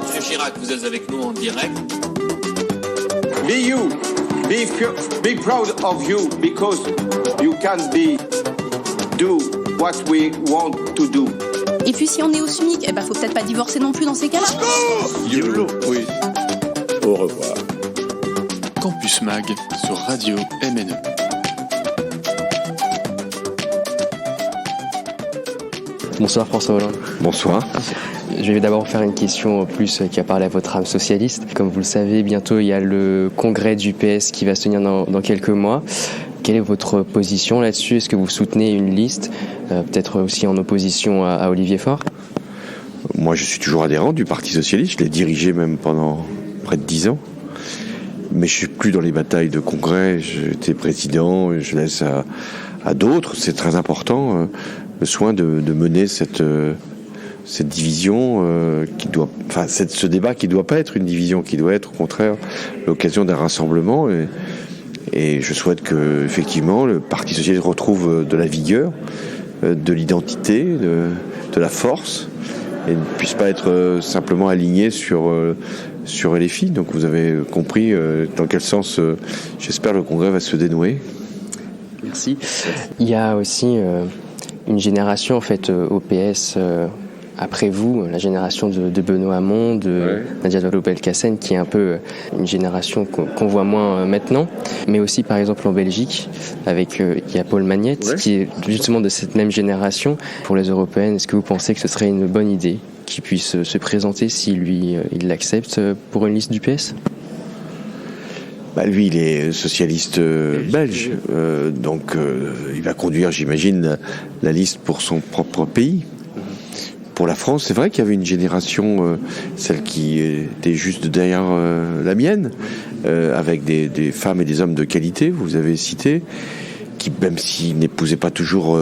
Monsieur Chirac, vous êtes avec nous en direct. Be you. Be proud of you because you can do what we want to do. Et puis si on est au SMIC, faut peut-être pas divorcer non plus dans ces cas-là. YOLO. Oui. Au revoir. Campus Mag sur Radio MNE. Bonsoir François Hollande. Bonsoir. Je vais d'abord faire une question plus qui a parlé à votre âme socialiste. Comme vous le savez, bientôt il y a le congrès du PS qui va se tenir dans quelques mois. Quelle est votre position là-dessus ? Est-ce que vous soutenez une liste, peut-être aussi en opposition à Olivier Faure ? Moi, je suis toujours adhérent du Parti socialiste. Je l'ai dirigé même pendant près de 10 ans. Mais je suis plus dans les batailles de congrès. J'étais président, je laisse à d'autres. C'est très important, le soin de mener cette division ce débat qui ne doit pas être une division, qui doit être au contraire l'occasion d'un rassemblement. Et je souhaite que effectivement le Parti socialiste retrouve de la vigueur, de l'identité, de la force, et ne puisse pas être simplement aligné sur LFI. Donc vous avez compris dans quel sens j'espère le congrès va se dénouer. Merci. Il y a aussi une génération en fait au PS après vous, la génération de Benoît Hamon, de Nadia Vallaud-Belkacem, qui est un peu une génération qu'on voit moins maintenant, mais aussi par exemple en Belgique, avec il y a Paul Magnette, qui est justement de cette même génération. Pour les européennes, est-ce que vous pensez que ce serait une bonne idée qu'il puisse se présenter, si lui il l'accepte, pour une liste du PS ? Lui, il est socialiste belge, donc il va conduire, j'imagine, la liste pour son propre pays. Pour la France, c'est vrai qu'il y avait une génération, celle qui était juste derrière la mienne, avec des femmes et des hommes de qualité, vous avez cité, qui, même s'ils n'épousaient pas toujours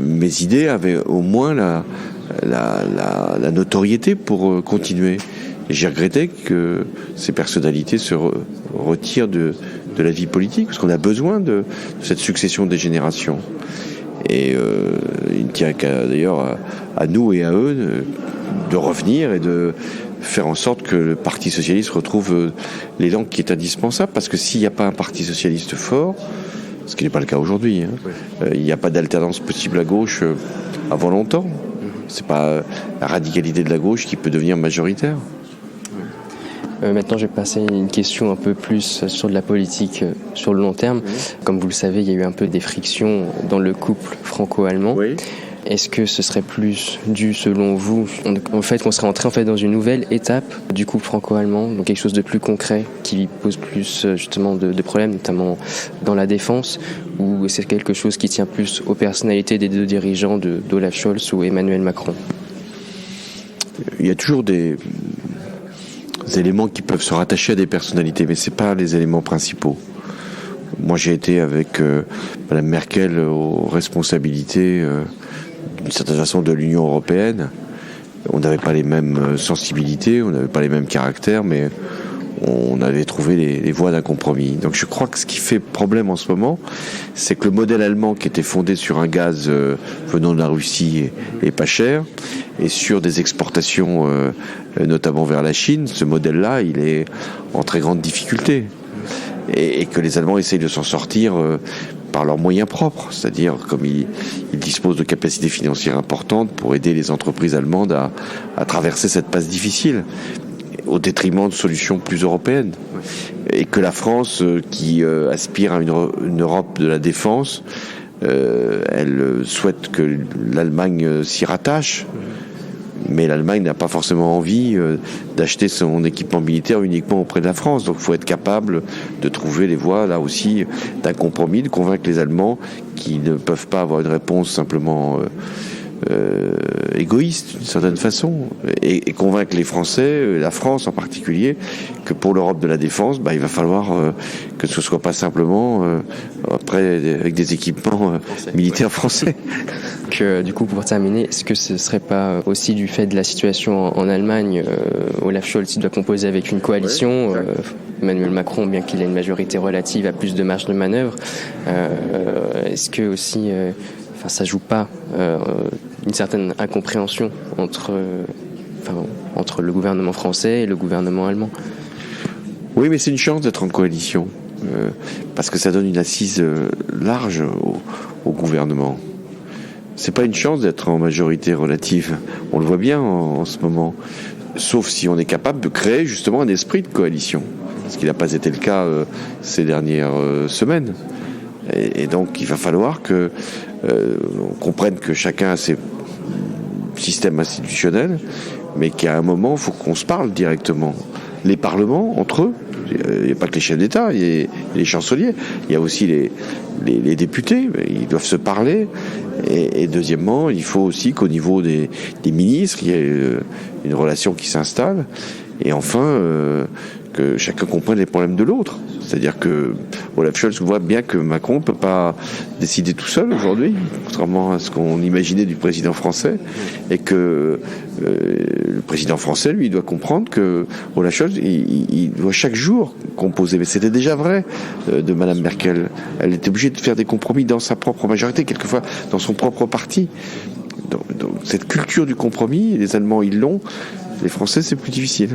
mes idées, avaient au moins la notoriété pour continuer. Et j'ai regretté que ces personnalités se retirent de la vie politique, parce qu'on a besoin de cette succession des générations. Et il ne tient d'ailleurs à nous et à eux de revenir et de faire en sorte que le Parti socialiste retrouve l'élan qui est indispensable, parce que s'il n'y a pas un Parti socialiste fort, ce qui n'est pas le cas aujourd'hui, il n'y a pas d'alternance possible à gauche avant longtemps. C'est pas la radicalité de la gauche qui peut devenir majoritaire. Maintenant, je vais passer à une question un peu plus sur de la politique sur le long terme. Comme vous le savez, il y a eu un peu des frictions dans le couple franco-allemand. Oui. Est-ce que ce serait plus dû, selon vous, qu'on serait entré dans une nouvelle étape du couple franco-allemand, donc quelque chose de plus concret qui pose plus justement de problèmes, notamment dans la défense, ou c'est quelque chose qui tient plus aux personnalités des deux dirigeants, d'Olaf Scholz ou Emmanuel Macron ? Il y a toujours des éléments qui peuvent se rattacher à des personnalités, mais c'est pas les éléments principaux. Moi, j'ai été avec Madame Merkel aux responsabilités, d'une certaine façon, de l'Union européenne. On n'avait pas les mêmes sensibilités, on n'avait pas les mêmes caractères, mais on avait trouvé les voies d'un compromis. Donc je crois que ce qui fait problème en ce moment, c'est que le modèle allemand, qui était fondé sur un gaz venant de la Russie et pas cher, et sur des exportations notamment vers la Chine, ce modèle-là, il est en très grande difficulté. Et que les Allemands essayent de s'en sortir par leurs moyens propres, c'est-à-dire comme ils disposent de capacités financières importantes pour aider les entreprises allemandes à traverser cette passe difficile, au détriment de solutions plus européennes. Et que la France, qui aspire à une Europe de la défense, elle souhaite que l'Allemagne s'y rattache, mais l'Allemagne n'a pas forcément envie d'acheter son équipement militaire uniquement auprès de la France. Donc il faut être capable de trouver les voies, là aussi, d'un compromis, de convaincre les Allemands qui ne peuvent pas avoir une réponse simplement égoïste, d'une certaine façon, et convaincre les Français, la France en particulier, que pour l'Europe de la défense, il va falloir que ce ne soit pas simplement après avec des équipements militaires français. Du coup, pour terminer, est-ce que ce ne serait pas aussi du fait de la situation en Allemagne, Olaf Scholz doit composer avec une coalition, Emmanuel Macron, bien qu'il ait une majorité relative, a plus de marge de manœuvre, est-ce que aussi ça joue pas une certaine incompréhension entre entre le gouvernement français et le gouvernement allemand. Oui, mais c'est une chance d'être en coalition, parce que ça donne une assise large au gouvernement. C'est pas une chance d'être en majorité relative. On le voit bien en ce moment. Sauf si on est capable de créer justement un esprit de coalition. Ce qui n'a pas été le cas ces dernières semaines. Et donc il va falloir que on comprenne que chacun a ses systèmes institutionnels, mais qu'à un moment, il faut qu'on se parle directement. Les parlements, entre eux, il n'y a pas que les chefs d'État, il y a les chanceliers, il y a aussi les députés, ils doivent se parler. Et deuxièmement, il faut aussi qu'au niveau des ministres, il y ait une relation qui s'installe. Et enfin, que chacun comprenne les problèmes de l'autre. C'est-à-dire que Olaf Scholz voit bien que Macron ne peut pas décider tout seul aujourd'hui, contrairement à ce qu'on imaginait du président français, et que le président français, lui, doit comprendre que Olaf Scholz, il doit chaque jour composer. Mais c'était déjà vrai de Madame Merkel. Elle était obligée de faire des compromis dans sa propre majorité, quelquefois dans son propre parti. Donc cette culture du compromis, les Allemands, ils l'ont. Les Français, c'est plus difficile.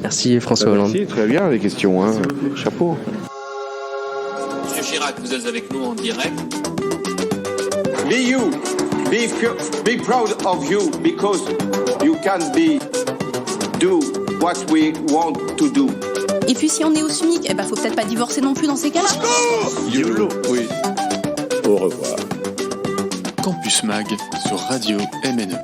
Merci François Hollande. Merci, très bien les questions. Hein. Chapeau. Monsieur Chirac, vous êtes avec nous en direct. Be you. Be proud of you because you can do what we want to do. Et puis si on est au SMIC, faut peut-être pas divorcer non plus dans ces cas-là. YOLO. Oui. Au revoir. Campus Mag sur Radio MNE.